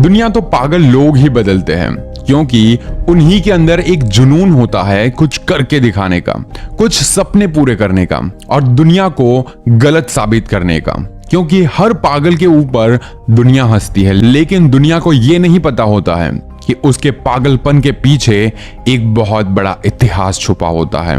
दुनिया तो पागल लोग ही बदलते हैं, क्योंकि उन्हीं के अंदर एक जुनून होता है कुछ करके दिखाने का, कुछ सपने पूरे करने का और दुनिया को गलत साबित करने का। क्योंकि हर पागल के ऊपर दुनिया हंसती है, लेकिन दुनिया को यह नहीं पता होता है कि उसके पागलपन के पीछे एक बहुत बड़ा इतिहास छुपा होता है।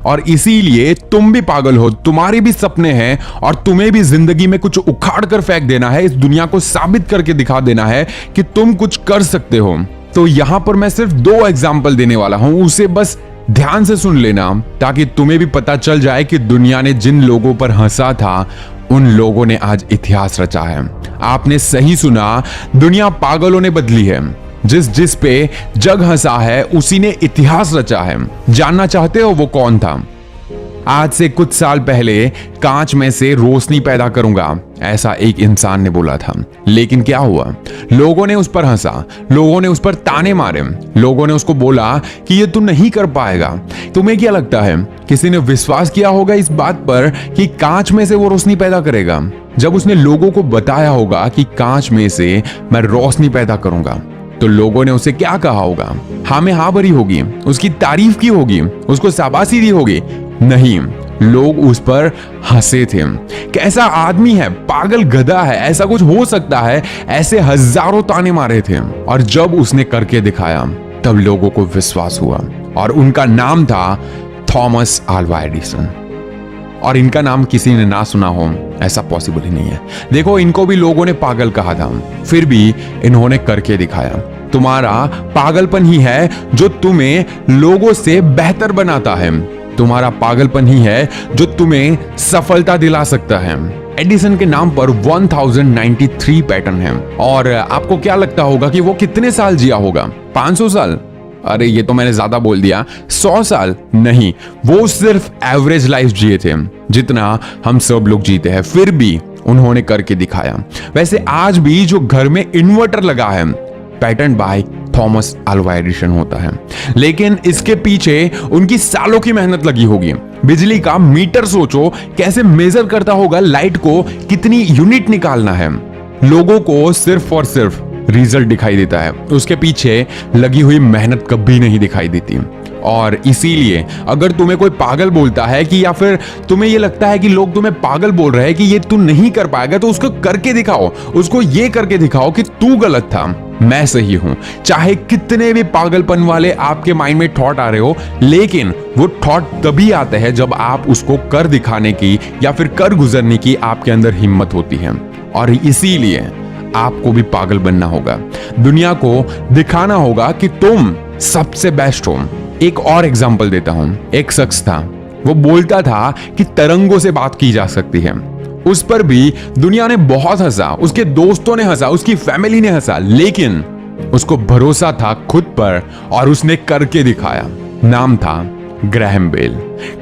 और इसीलिए तुम भी पागल हो, तुम्हारे भी सपने हैं और तुम्हें भी जिंदगी में कुछ उखाड़ कर फेंक देना है, इस दुनिया को साबित करके दिखा देना है कि तुम कुछ कर सकते हो। तो यहां पर मैं सिर्फ 2 एग्जाम्पल देने वाला हूं, उसे बस ध्यान से सुन लेना ताकि तुम्हें भी पता चल जाए कि दुनिया ने जिन लोगों पर हंसा था उन लोगों ने आज इतिहास रचा है। आपने सही सुना, दुनिया पागलों ने बदली है। जिस पे जग हंसा है उसी ने इतिहास रचा है। जानना चाहते हो वो कौन था? आज से कुछ साल पहले कांच में से रोशनी पैदा करूंगा, ऐसा एक इंसान ने बोला था। लेकिन क्या हुआ? लोगों ने उस पर हंसा, लोगों ने उस पर ताने मारे, लोगों ने उसको बोला कि ये तू नहीं कर पाएगा। तुम्हें क्या लगता है किसी ने विश्वास किया होगा इस बात पर कि कांच में से वो रोशनी पैदा करेगा? जब उसने लोगों को बताया होगा कि कांच में से मैं रोशनी पैदा करूंगा, तो लोगों ने उसे क्या कहा होगा? हाँ में हाँ भरी होगी, उसकी तारीफ की होगी, उसको शाबाशी दी होगी? नहीं, लोग उस पर हंसे थे। कैसा आदमी है, पागल गधा है, ऐसा कुछ हो सकता है, ऐसे हजारों ताने मारे थे। और जब उसने करके दिखाया तब लोगों को विश्वास हुआ और उनका नाम था थॉमस अल्वा एडिसन। और इनका नाम किसी ने ना सुना हो ऐसा पॉसिबल ही नहीं है। देखो, इनको भी लोगों ने पागल कहा था, फिर भी इन्होंने करके दिखाया। तुम्हारा पागलपन ही है जो तुम्हें लोगों से बेहतर बनाता है। तुम्हारा पागलपन ही है जो तुम्हें सफलता दिला सकता है। एडिसन के नाम पर 1093 पैटर्न है। और आपको क्या लगता होगा कि वो कितने साल जिया होगा? 500 साल? अरे ये तो मैंने ज्यादा बोल दिया। 100 साल? नहीं, वो सिर्फ एवरेज लाइफ जिए थे जितना हम सब लोग जीते हैं, फिर भी उन्होंने करके दिखाया। वैसे आज भी जो घर में इन्वर्टर लगा है, pattern by Thomas Alva Edison होता है, लेकिन इसके पीछे उनकी सालों की मेहनत लगी होगी। बिजली का मीटर सोचो कैसे मेजर करता होगा लाइट को, कितनी यूनिट निकालना है। लोगों को सिर्फ और सिर्फ रिजल्ट दिखाई देता है, उसके पीछे लगी हुई मेहनत कभी नहीं दिखाई देती। और इसीलिए अगर तुम्हें कोई पागल बोलता है कि, या फिर तुम्हें ये लगता है कि लोग तुम्हें पागल बोल रहे हैं कि ये तू नहीं कर पाएगा, तो उसको करके दिखाओ, उसको ये करके दिखाओ कि तू गलत था, मैं सही हूं। चाहे कितने भी पागलपन वाले आपके माइंड में थॉट आ रहे हो, लेकिन वो थॉट तभी आते हैं जब आप उसको कर दिखाने की या फिर कर गुजरने की आपके अंदर हिम्मत होती है। और इसीलिए आपको भी पागल बनना होगा, दुनिया को दिखाना होगा कि तुम सबसे बेस्ट हो। एक और एग्जांपल देता हूं। एक शख्स था, वो बोलता था कि तरंगों से बात की जा सकती है। उस पर भी दुनिया ने बहुत हंसा, उसके दोस्तों ने हंसा, उसकी फैमिली ने हंसा, लेकिन उसको भरोसा था खुद पर और उसने करके दिखाया। नाम था ग्रैहम बेल।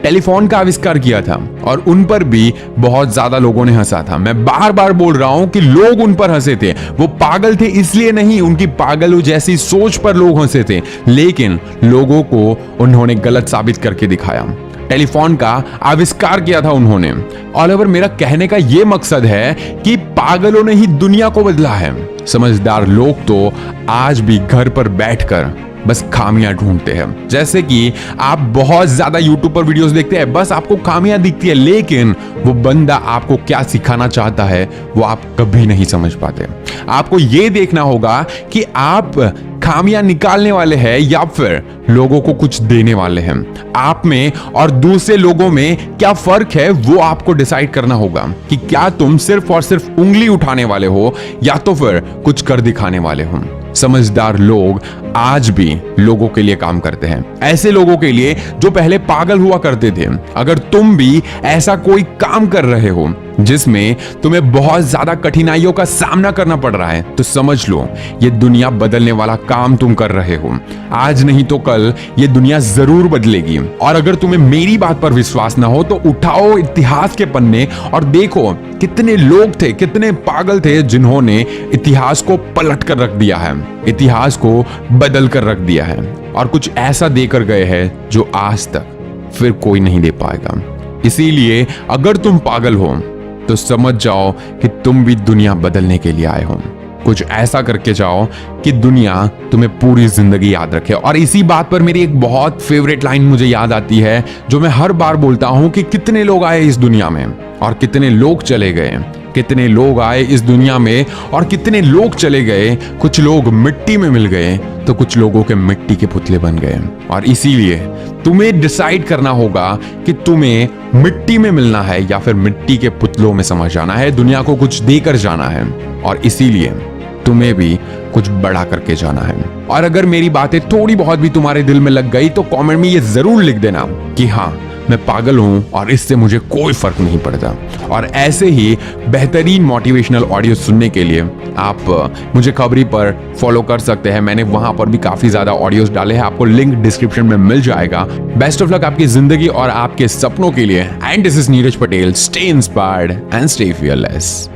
टेलीफोन का आविष्कार किया था और उन पर भी बहुत ज्यादा लोगों ने हंसा था। मैं बार बार बोल रहा हूं कि लोग उन पर हंसे थे। वो पागल थे इसलिए नहीं, उनकी पागल जैसी सोच पर लोग हंसे थे, लेकिन लोगों को उन्होंने गलत साबित करके दिखाया। टेलीफोन का आविष्कार किया था उन्होंने। ऑलिवर, मेरा कहने का यह मकसद है कि पागलों ने ही दुनिया को बदला है। समझदार लोग तो आज भी घर पर बैठकर बस खामियां ढूंढते हैं। जैसे कि आप बहुत ज्यादा यूट्यूब पर वीडियोस देखते हैं, बस आपको खामियां दिखती है, लेकिन वो बंदा आपको क्या सिखाना चाहता है वो आप कभी नहीं समझ पाते। आपको ये देखना होगा कि आप खामियां निकालने वाले हैं या फिर लोगों को कुछ देने वाले हैं। आप में और दूसरे लोगों में क्या फर्क है वो आपको डिसाइड करना होगा कि क्या तुम सिर्फ और सिर्फ उंगली उठाने वाले हो या तो फिर कुछ कर दिखाने वाले हो। समझदार लोग आज भी लोगों के लिए काम करते हैं, ऐसे लोगों के लिए जो पहले पागल हुआ करते थे। अगर तुम भी ऐसा कोई काम कर रहे हो जिसमें तुम्हें बहुत ज्यादा कठिनाइयों का सामना करना पड़ रहा है, तो समझ लो ये दुनिया बदलने वाला काम तुम कर रहे हो। आज नहीं तो कल ये दुनिया जरूर बदलेगी। और अगर तुम्हें मेरी बात पर विश्वास ना हो तो उठाओ इतिहास के पन्ने और देखो कितने लोग थे, कितने पागल थे जिन्होंने इतिहास को पलट कर रख दिया है, इतिहास को बदल कर रख दिया है और कुछ ऐसा देकर गए हैं जो आज तक फिर कोई नहीं दे पाएगा। इसीलिए अगर तुम पागल हो तो समझ जाओ कि तुम भी दुनिया बदलने के लिए आए हो। कुछ ऐसा करके जाओ कि दुनिया तुम्हें पूरी जिंदगी याद रखे। और इसी बात पर मेरी एक बहुत फेवरेट लाइन मुझे याद आती है, जो मैं हर बार बोलता हूं कि कितने लोग आए इस दुनिया में और कितने लोग चले गए, कितने लोग आए इस दुनिया में और कितने लोग चले गए। कुछ लोग मिट्टी में मिल गए तो कुछ लोगों के मिट्टी के पुतले बन गए। और इसीलिए तुम्हें डिसाइड करना होगा कि तुम्हें मिट्टी में मिलना है या फिर मिट्टी के पुतलों में समा जाना है, दुनिया को कुछ देकर जाना है। और इसीलिए तुम्हें भी कुछ बड़ा करके जाना है। और अगर मेरी बातें थोड़ी बहुत भी तुम्हारे दिल में लग गई तो कमेंट में ये जरूर लिख देना कि हाँ, मैं पागल हूं और इससे मुझे कोई फर्क नहीं पड़ता। और ऐसे ही बेहतरीन मोटिवेशनल ऑडियो सुनने के लिए आप मुझे खबरी पर फॉलो कर सकते हैं। मैंने वहां पर भी काफी ज्यादा ऑडियोज डाले हैं, आपको लिंक डिस्क्रिप्शन में मिल जाएगा। बेस्ट ऑफ लक आपकी जिंदगी और आपके सपनों के लिए। And this is Neeraj Patel. Stay inspired and stay fearless.